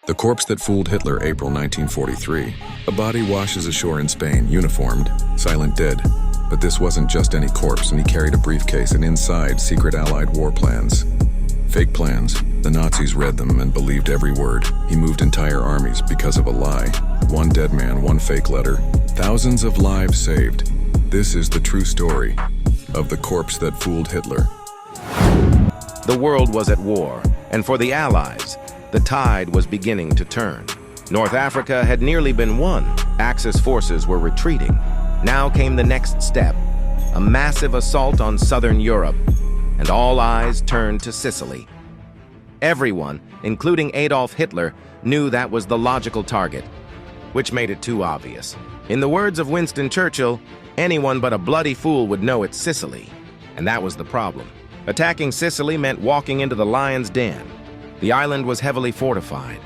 The corpse that fooled Hitler, April 1943. A body washes ashore in Spain, uniformed, silent dead. But this wasn't just any corpse, and he carried a briefcase, and inside, secret Allied war plans. Fake plans. The Nazis read them and believed every word. He moved entire armies because of a lie. One dead man, one fake letter. Thousands of lives saved. This is the true story of the corpse that fooled Hitler. The world was at war, and for the Allies, the tide was beginning to turn. North Africa had nearly been won. Axis forces were retreating. Now came the next step, a massive assault on southern Europe, and all eyes turned to Sicily. Everyone, including Adolf Hitler, knew that was the logical target, which made it too obvious. In the words of Winston Churchill, anyone but a bloody fool would know it's Sicily, and that was the problem. Attacking Sicily meant walking into the lion's den. The island was heavily fortified.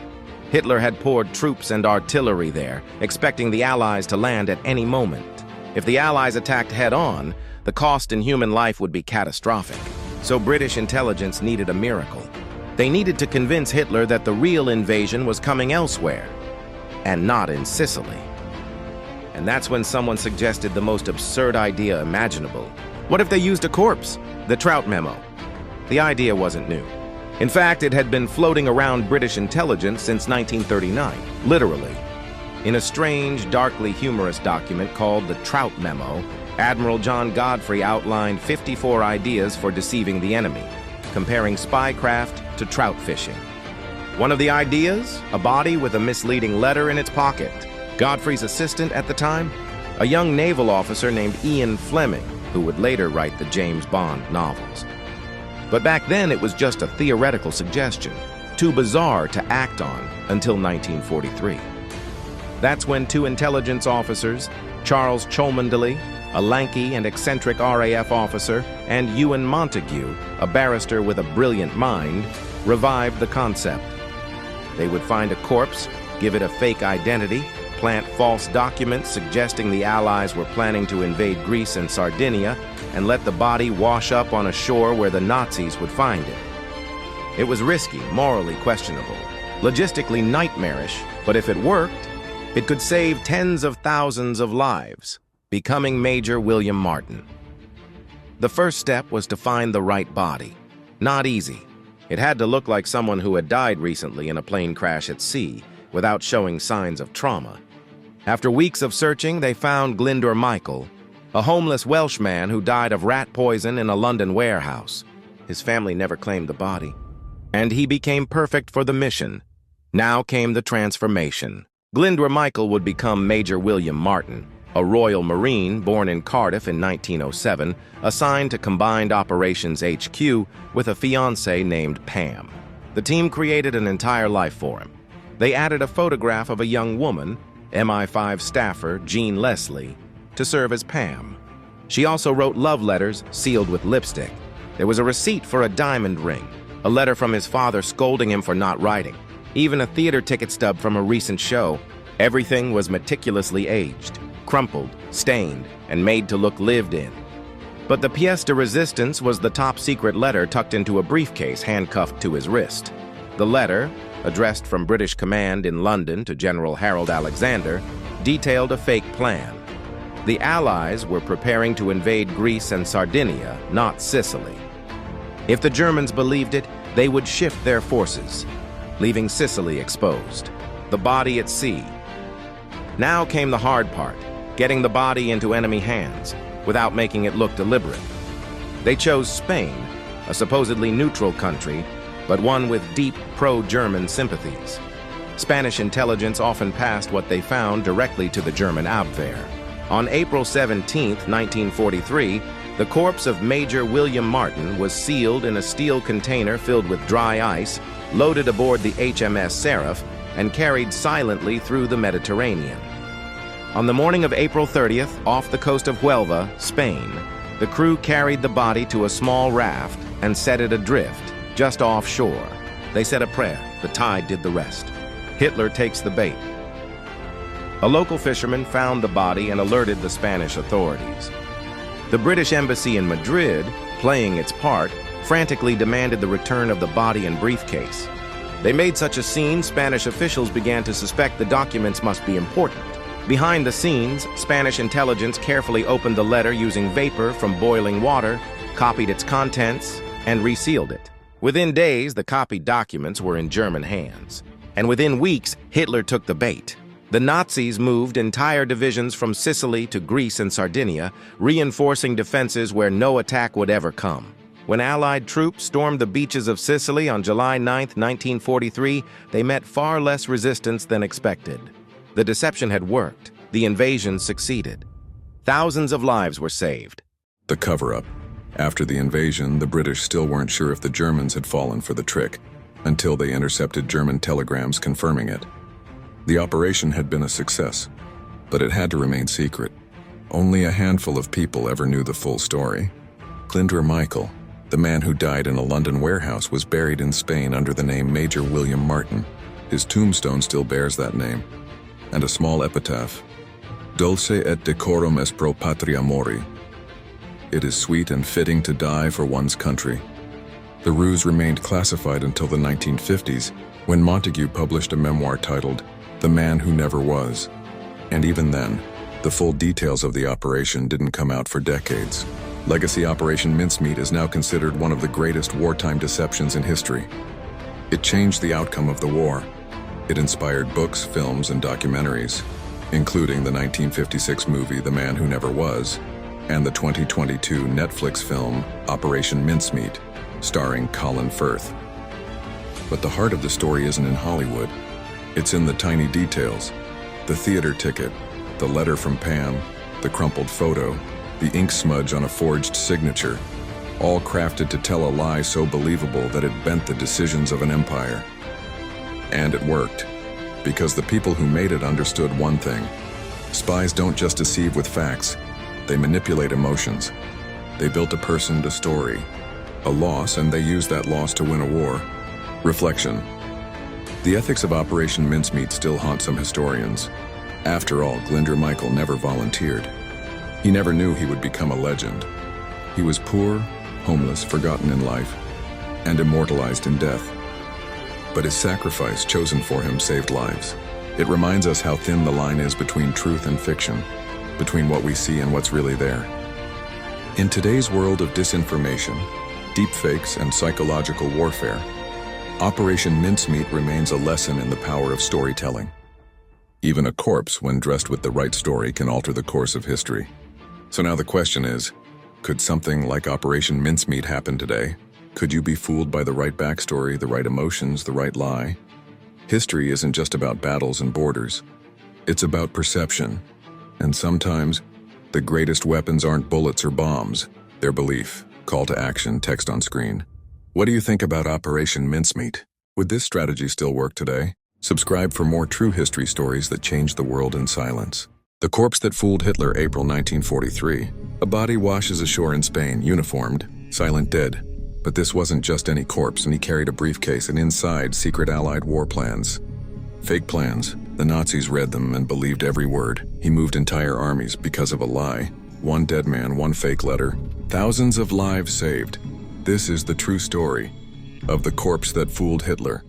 Hitler had poured troops and artillery there, expecting the Allies to land at any moment. If the Allies attacked head-on, the cost in human life would be catastrophic. So British intelligence needed a miracle. They needed to convince Hitler that the real invasion was coming elsewhere, and not in Sicily. And that's when someone suggested the most absurd idea imaginable. What if they used a corpse? The Trout Memo. The idea wasn't new. In fact, it had been floating around British intelligence since 1939, literally. In a strange, darkly humorous document called the Trout Memo, Admiral John Godfrey outlined 54 ideas for deceiving the enemy, comparing spycraft to trout fishing. One of the ideas, a body with a misleading letter in its pocket. Godfrey's assistant at the time, a young naval officer named Ian Fleming, who would later write the James Bond novels. But back then it was just a theoretical suggestion, too bizarre to act on until 1943. That's when two intelligence officers, Charles Cholmondeley, a lanky and eccentric RAF officer, and Ewan Montague, a barrister with a brilliant mind, revived the concept. They would find a corpse, give it a fake identity, plant false documents suggesting the Allies were planning to invade Greece and Sardinia, and let the body wash up on a shore where the Nazis would find it. It was risky, morally questionable, logistically nightmarish, but if it worked, it could save tens of thousands of lives, becoming Major William Martin. The first step was to find the right body. Not easy. It had to look like someone who had died recently in a plane crash at sea, without showing signs of trauma. After weeks of searching, they found Glyndwr Michael, a homeless Welshman who died of rat poison in a London warehouse. His family never claimed the body. And he became perfect for the mission. Now came the transformation. Glyndwr Michael would become Major William Martin, a Royal Marine born in Cardiff in 1907, assigned to Combined Operations HQ with a fiancée named Pam. The team created an entire life for him. They added a photograph of a young woman, MI5 staffer Jean Leslie, to serve as Pam. She also wrote love letters sealed with lipstick. There was a receipt for a diamond ring, a letter from his father scolding him for not writing, even a theater ticket stub from a recent show. Everything was meticulously aged, crumpled, stained, and made to look lived in. But the pièce de résistance was the top-secret letter tucked into a briefcase handcuffed to his wrist. The letter, addressed from British Command in London to General Harold Alexander, detailed a fake plan. The Allies were preparing to invade Greece and Sardinia, not Sicily. If the Germans believed it, they would shift their forces, leaving Sicily exposed, the body at sea. Now came the hard part, getting the body into enemy hands, without making it look deliberate. They chose Spain, a supposedly neutral country, but one with deep pro-German sympathies. Spanish intelligence often passed what they found directly to the German Abwehr. On April 17, 1943, the corpse of Major William Martin was sealed in a steel container filled with dry ice, loaded aboard the HMS Seraph, and carried silently through the Mediterranean. On the morning of April 30th, off the coast of Huelva, Spain, the crew carried the body to a small raft and set it adrift, just offshore. They said a prayer. The tide did the rest. Hitler takes the bait. A local fisherman found the body and alerted the Spanish authorities. The British embassy in Madrid, playing its part, frantically demanded the return of the body and briefcase. They made such a scene, Spanish officials began to suspect the documents must be important. Behind the scenes, Spanish intelligence carefully opened the letter using vapor from boiling water, copied its contents, and resealed it. Within days, the copied documents were in German hands. And within weeks, Hitler took the bait. The Nazis moved entire divisions from Sicily to Greece and Sardinia, reinforcing defenses where no attack would ever come. When Allied troops stormed the beaches of Sicily on July 9, 1943, they met far less resistance than expected. The deception had worked. The invasion succeeded. Thousands of lives were saved. The cover-up. After the invasion, the British still weren't sure if the Germans had fallen for the trick, until they intercepted German telegrams confirming it. The operation had been a success, but it had to remain secret. Only a handful of people ever knew the full story. Glyndwr Michael, the man who died in a London warehouse, was buried in Spain under the name Major William Martin. His tombstone still bears that name, and a small epitaph, Dulce et decorum est pro patria mori. It is sweet and fitting to die for one's country. The ruse remained classified until the 1950s, when Montagu published a memoir titled The Man Who Never Was. And even then, the full details of the operation didn't come out for decades. Legacy Operation Mincemeat is now considered one of the greatest wartime deceptions in history. It changed the outcome of the war. It inspired books, films, and documentaries, including the 1956 movie The Man Who Never Was, and the 2022 Netflix film Operation Mincemeat, starring Colin Firth. But the heart of the story isn't in Hollywood. It's in the tiny details. The theater ticket, the letter from Pam, the crumpled photo, the ink smudge on a forged signature, all crafted to tell a lie so believable that it bent the decisions of an empire. And it worked, because the people who made it understood one thing. Spies don't just deceive with facts, they manipulate emotions. They built a person to story, a loss, and they used that loss to win a war. Reflection. The ethics of Operation Mincemeat still haunt some historians. After all, Glyndwr Michael never volunteered. He never knew he would become a legend. He was poor, homeless, forgotten in life, and immortalized in death. But his sacrifice chosen for him saved lives. It reminds us how thin the line is between truth and fiction, between what we see and what's really there. In today's world of disinformation, deepfakes, and psychological warfare, Operation Mincemeat remains a lesson in the power of storytelling. Even a corpse, when dressed with the right story, can alter the course of history. So now the question is, could something like Operation Mincemeat happen today? Could you be fooled by the right backstory, the right emotions, the right lie? History isn't just about battles and borders. It's about perception. And sometimes, the greatest weapons aren't bullets or bombs, they're belief. Call to action, text on screen. What do you think about Operation Mincemeat? Would this strategy still work today? Subscribe for more true history stories that changed the world in silence. The corpse that fooled Hitler, April 1943. A body washes ashore in Spain, uniformed, silent dead. But this wasn't just any corpse, and he carried a briefcase, and inside, secret Allied war plans. Fake plans. The Nazis read them and believed every word. He moved entire armies because of a lie. One dead man, one fake letter. Thousands of lives saved. This is the true story of the corpse that fooled Hitler.